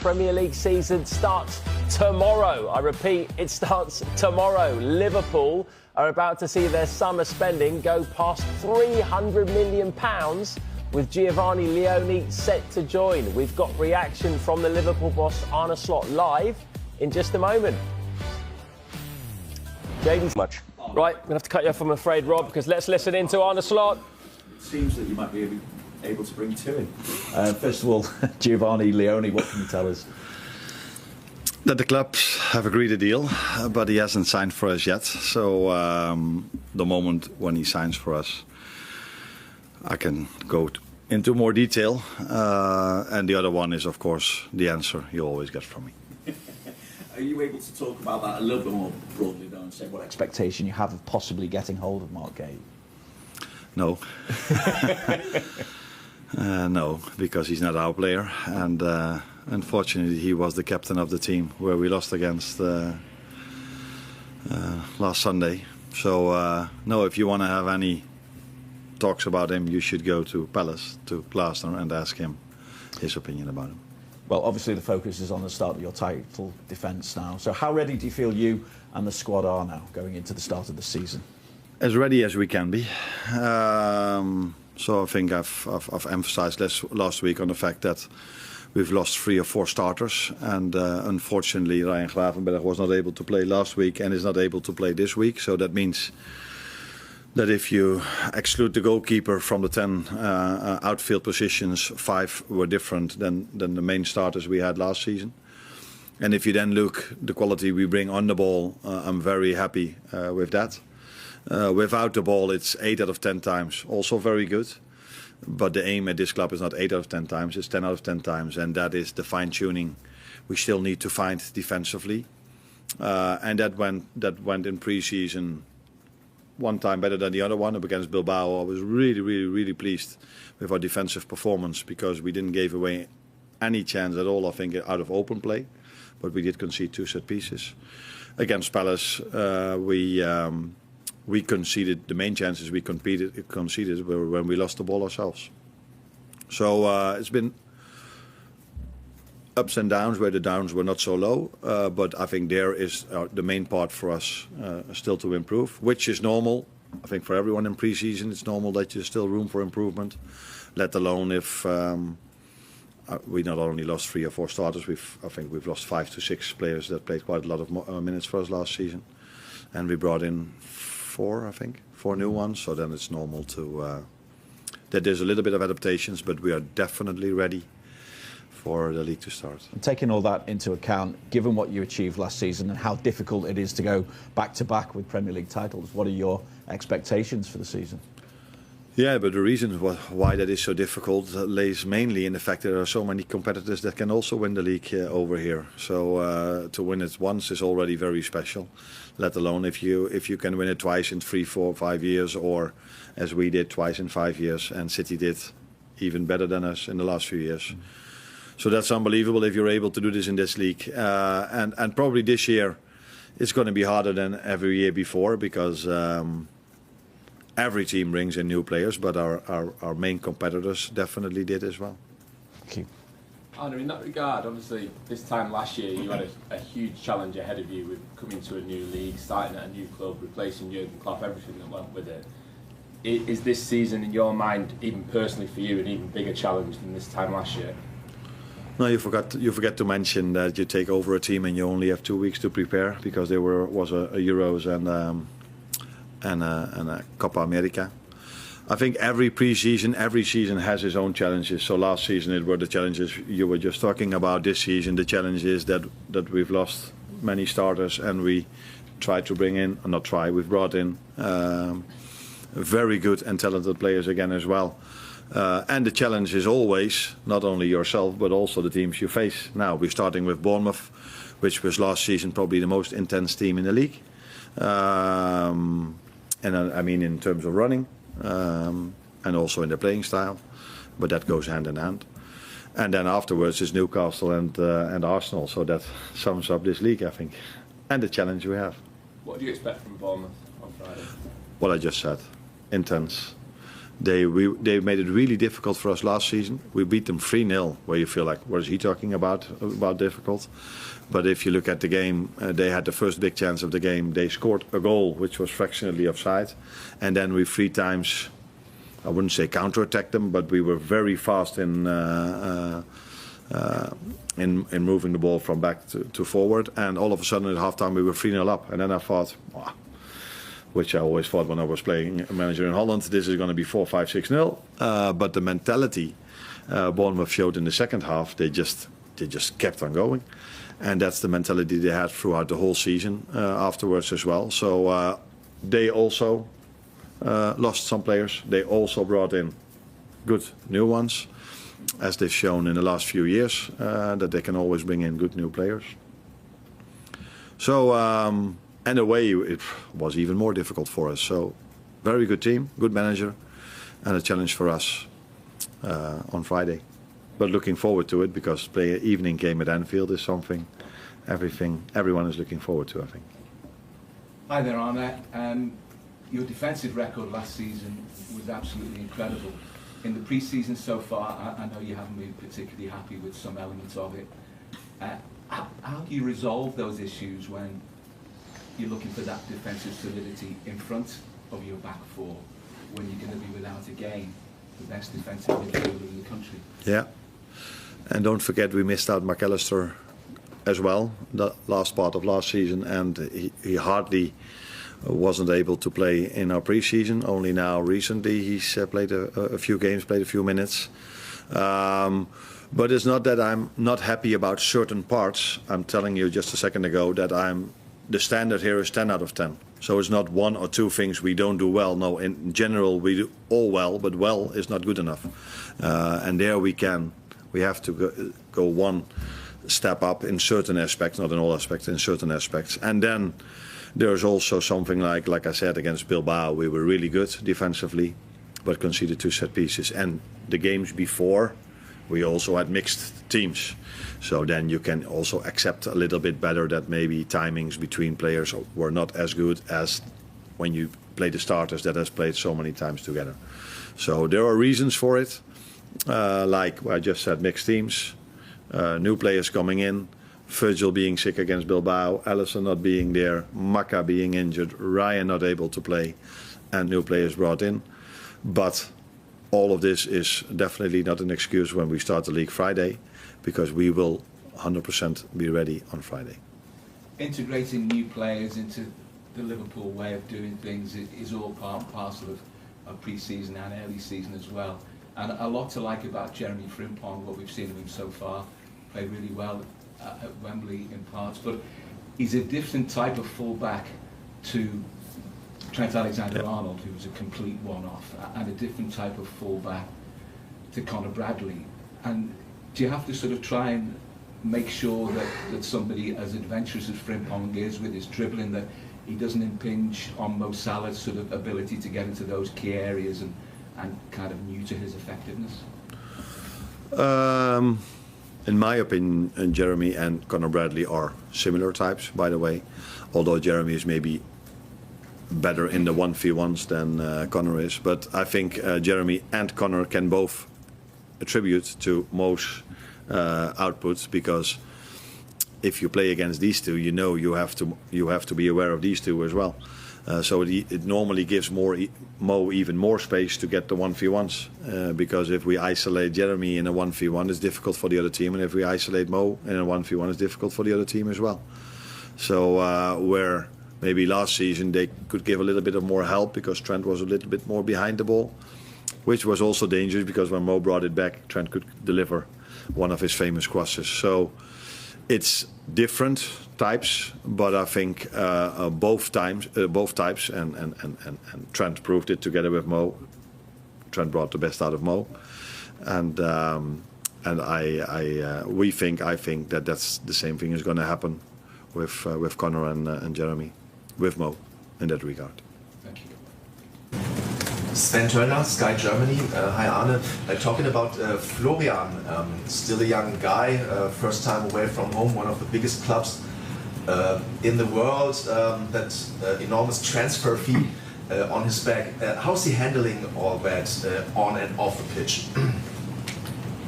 Premier League season starts tomorrow. I repeat, it starts tomorrow. Liverpool are about to see their summer spending go past £300 million, with Giovanni Leone set to join. We've got reaction from the Liverpool boss Arne Slot live in just a moment. Jaden's much. Right, I'm going to have to cut you off, I'm afraid, Rob, because let's listen in to Arne Slot. It seems that you might be able to bring two in. First of all, Giovanni Leone, what can you tell us? That the clubs have agreed a deal, but he hasn't signed for us yet. So the moment when he signs for us, I can go into more detail. And the other one is, of course, the answer you always get from me. Are you able to talk about that a little bit more broadly, though, and say what expectation you have of possibly getting hold of Mark Gay? No. No, because he's not our player. And unfortunately, he was the captain of the team where we lost against last Sunday. So, no, if you want to have any talks about him, you should go to Palace, to Glasner, and ask him his opinion about him. Well, obviously the focus is on the start of your title defence now. So how ready do you feel you and the squad are now going into the start of the season? As ready as we can be. So I think I've emphasised last week on the fact that we've lost 3 or 4 starters, and unfortunately Ryan Gravenberch was not able to play last week and is not able to play this week. So that means that if you exclude the goalkeeper from the 10 outfield positions, 5 were different than the main starters we had last season. And if you then look the quality we bring on the ball, I'm very happy with that. Without the ball, it's 8 out of 10 times, also very good. But the aim at this club is not 8 out of 10 times, it's 10 out of 10 times. And that is the fine-tuning we still need to find defensively. And that went in pre-season one time better than the other one. Up against Bilbao, I was really pleased with our defensive performance, because we didn't give away any chance at all, I think, out of open play. But we did concede 2 set pieces. Against Palace, we conceded, the main chances we conceded were when we lost the ball ourselves. So it's been ups and downs, where the downs were not so low, but I think there is the main part for us still to improve, which is normal. I think for everyone in pre-season it's normal that there's still room for improvement, let alone if we not only lost 3 or 4 starters, I think we've lost 5 to 6 players that played quite a lot of minutes for us last season, and we brought in 4 new ones. So then it's normal to that there's a little bit of adaptations, but we are definitely ready for the league to start. And taking all that into account, given what you achieved last season and how difficult it is to go back-to-back with Premier League titles, what are your expectations for the season? Yeah, but the reason why that is so difficult lays mainly in the fact that there are so many competitors that can also win the league over here. So to win it once is already very special, let alone if you can win it twice in 3, 4, 5 years, or as we did twice in 5 years, and City did even better than us in the last few years. So that's unbelievable if you're able to do this in this league. And probably this year it's going to be harder than every year before, because every team brings in new players, but our main competitors definitely did as well. Thank you. Arne, in that regard, obviously this time last year you had a huge challenge ahead of you with coming to a new league, starting at a new club, replacing Jurgen Klopp, everything that went with it. Is this season, in your mind, even personally for you, an even bigger challenge than this time last year? No, you forgot to mention that you take over a team and you only have 2 weeks to prepare, because there was a Euros and a Copa America. I think every season has its own challenges. So last season it were the challenges you were just talking about. This season the challenge is that we've lost many starters, and we tried to bring in, or not try, we've brought in very good and talented players again as well. And the challenge is always not only yourself but also the teams you face. Now we're starting with Bournemouth, which was last season probably the most intense team in the league. And I mean in terms of running, and also in the playing style, but that goes hand in hand. And then afterwards is Newcastle and Arsenal, so that sums up this league, I think, and the challenge we have. What do you expect from Bournemouth on Friday? What I just said, intense, They made it really difficult for us last season. We beat them 3-0, where you feel like, what is he talking about difficult? But if you look at the game, they had the first big chance of the game. They scored a goal, which was fractionally offside. And then we 3 times, I wouldn't say counter-attacked them, but we were very fast in moving the ball from back to forward. And all of a sudden at halftime we were 3-0 up. And then I thought, wow, which I always thought when I was playing a manager in Holland, this is going to be 4-5-6-0. But the mentality Bournemouth showed in the second half, they just kept on going. And that's the mentality they had throughout the whole season afterwards as well. So they also lost some players. They also brought in good new ones, as they've shown in the last few years, that they can always bring in good new players. So, and away it was even more difficult for us. So, very good team, good manager, and a challenge for us on Friday. But looking forward to it, because play an evening game at Anfield is something everyone is looking forward to, I think. Hi there, Arne. Your defensive record last season was absolutely incredible. In the pre-season so far, I know you haven't been particularly happy with some elements of it. How do you resolve those issues when you're looking for that defensive solidity in front of your back four, when you're going to be without a game the best defensive midfielder in the country? Yeah. And don't forget, we missed out McAllister as well, the last part of last season, and he hardly wasn't able to play in our pre-season. Only now recently he's played a few games, played a few minutes. But it's not that I'm not happy about certain parts. I'm telling you just a second ago that the standard here is 10 out of 10. So it's not 1 or 2 things we don't do well. No, in general we do all well, but well is not good enough. And there we have to go one step up in certain aspects, not in all aspects, in certain aspects. And then there's also something like I said, against Bilbao, we were really good defensively, but conceded 2 set pieces. And the games before, we also had mixed teams. So then you can also accept a little bit better that maybe timings between players were not as good as when you play the starters that has played so many times together. So there are reasons for it, like I just said, mixed teams, new players coming in, Virgil being sick against Bilbao, Alisson not being there, Maka being injured, Ryan not able to play, and new players brought in. But all of this is definitely not an excuse when we start the league Friday, because we will 100% be ready on Friday. Integrating new players into the Liverpool way of doing things is all part and parcel of pre-season and early season as well. And a lot to like about Jeremy Frimpong, what we've seen of him so far, played really well at Wembley in parts, but he's a different type of fullback to Trent Alexander-Arnold, who was a complete one-off, and a different type of fullback to Conor Bradley. And do you have to sort of try and make sure that somebody as adventurous as Frimpong is with his dribbling, that he doesn't impinge on Mo Salah's sort of ability to get into those key areas and kind of new to his effectiveness? In my opinion, Jeremy and Conor Bradley are similar types, by the way, although Jeremy is maybe better in the 1v1s than Conor is. But I think Jeremy and Conor can both attribute to Mo's outputs, because if you play against these two, you know you have to be aware of these two as well. So it normally gives Mo even more space to get the 1v1s, because if we isolate Jeremy in a 1v1, it's difficult for the other team, and if we isolate Mo in a 1v1, it's difficult for the other team as well. So where maybe last season they could give a little bit of more help because Trent was a little bit more behind the ball, which was also dangerous because when Mo brought it back, Trent could deliver one of his famous crosses. So it's different types, but I think both types, and Trent proved it together with Mo. Trent brought the best out of Mo, and I think that that's the same thing is going to happen with Conor and Jeremy, with Mo, in that regard. Thank you. Sven Turner, Sky Germany. Hi Arne. Talking about Florian, still a young guy, first time away from home, one of the biggest clubs in the world, that enormous transfer fee. on his back. How's he handling all that on and off the pitch?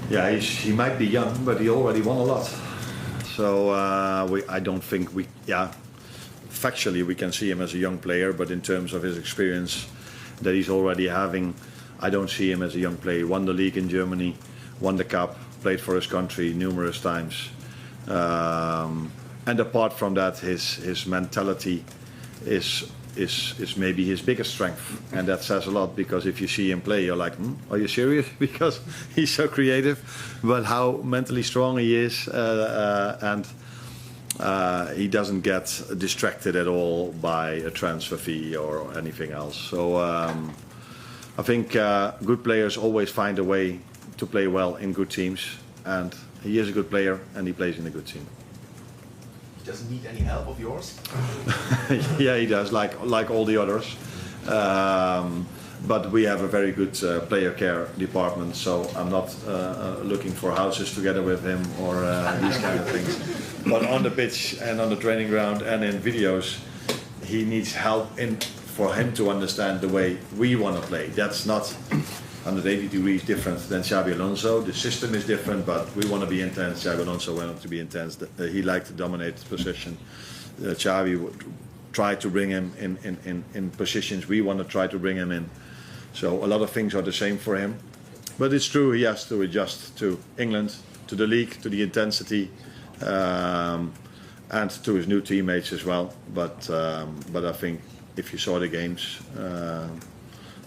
Yeah, he might be young, but he already won a lot. So I don't think factually we can see him as a young player, but in terms of his experience that he's already having, I don't see him as a young player. He won the league in Germany, won the cup, played for his country numerous times. And apart from that, his mentality is maybe his biggest strength, and that says a lot, because if you see him play, you're like, are you serious? Because he's so creative, but how mentally strong he is, and he doesn't get distracted at all by a transfer fee or anything else. So I think good players always find a way to play well in good teams, and he is a good player and he plays in a good team. He doesn't need any help of yours? Yeah, he does, like all the others. But we have a very good player care department, so I'm not looking for houses together with him or these kind of things. But on the pitch and on the training ground and in videos, he needs help for him to understand the way we want to play. That's not 180 degrees different than Xabi Alonso. The system is different, but we want to be intense. Xabi Alonso wanted to be intense. He liked to dominate the position. Xabi would try to bring him in positions we want to try to bring him in. So a lot of things are the same for him. But it's true, he has to adjust to England, to the league, to the intensity, and to his new teammates as well. But I think if you saw the games,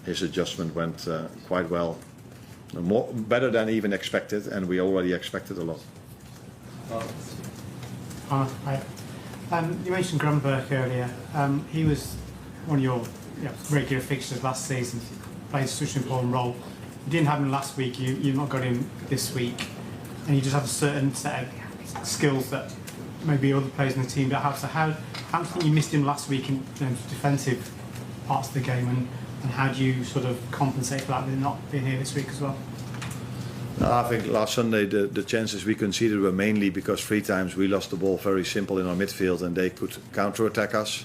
his adjustment went quite well, better than even expected, and we already expected a lot. Hi. You mentioned Grunberg earlier. He was one of your regular fixtures last season. Played such an important role. You didn't have him last week. You've not got him this week, and you just have a certain set of skills that maybe other players in the team don't have. So how do you think you missed him last week in defensive parts of the game, and how do you sort of compensate for that with not being here this week as well? I think last Sunday the chances we conceded were mainly because 3 times we lost the ball very simple in our midfield and they could counter-attack us.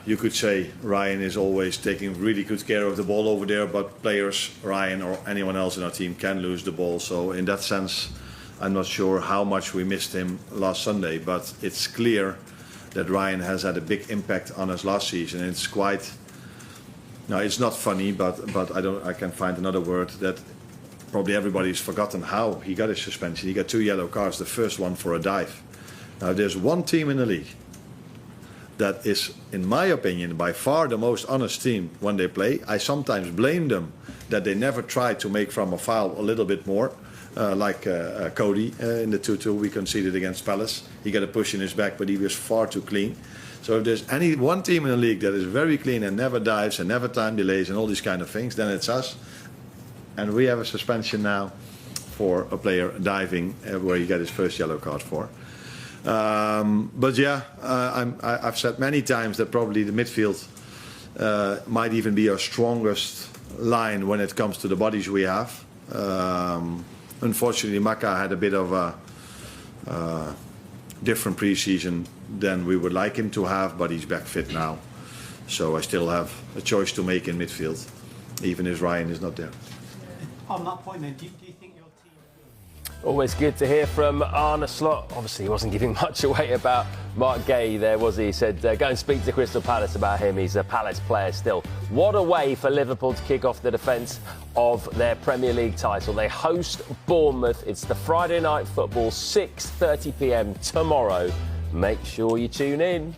You could say Ryan is always taking really good care of the ball over there, but players, Ryan or anyone else in our team, can lose the ball. So in that sense, I'm not sure how much we missed him last Sunday, but it's clear that Ryan has had a big impact on us last season. And it's quite... Now, it's not funny, but I can find another word that probably everybody's forgotten how he got his suspension. He got 2 yellow cards, the first one for a dive. Now, there's one team in the league that is, in my opinion, by far the most honest team when they play. I sometimes blame them that they never try to make from a foul a little bit more, like Cody in the 2-2 we conceded against Palace. He got a push in his back, but he was far too clean. So if there's any one team in the league that is very clean and never dives and never time delays and all these kind of things, then it's us. And we have a suspension now for a player diving where he got his first yellow card for. I've said many times that probably the midfield might even be our strongest line when it comes to the bodies we have. Unfortunately, Maka had a bit of a different pre-season than we would like him to have, but he's back fit now. So I still have a choice to make in midfield, even if Ryan is not there. On that point then, do you think your team... Always good to hear from Arne Slot. Obviously, he wasn't giving much away about Mark Gay there, was he? He said, go and speak to Crystal Palace about him. He's a Palace player still. What a way for Liverpool to kick off the defence of their Premier League title. They host Bournemouth. It's the Friday night football, 6:30 p.m. tomorrow. Make sure you tune in.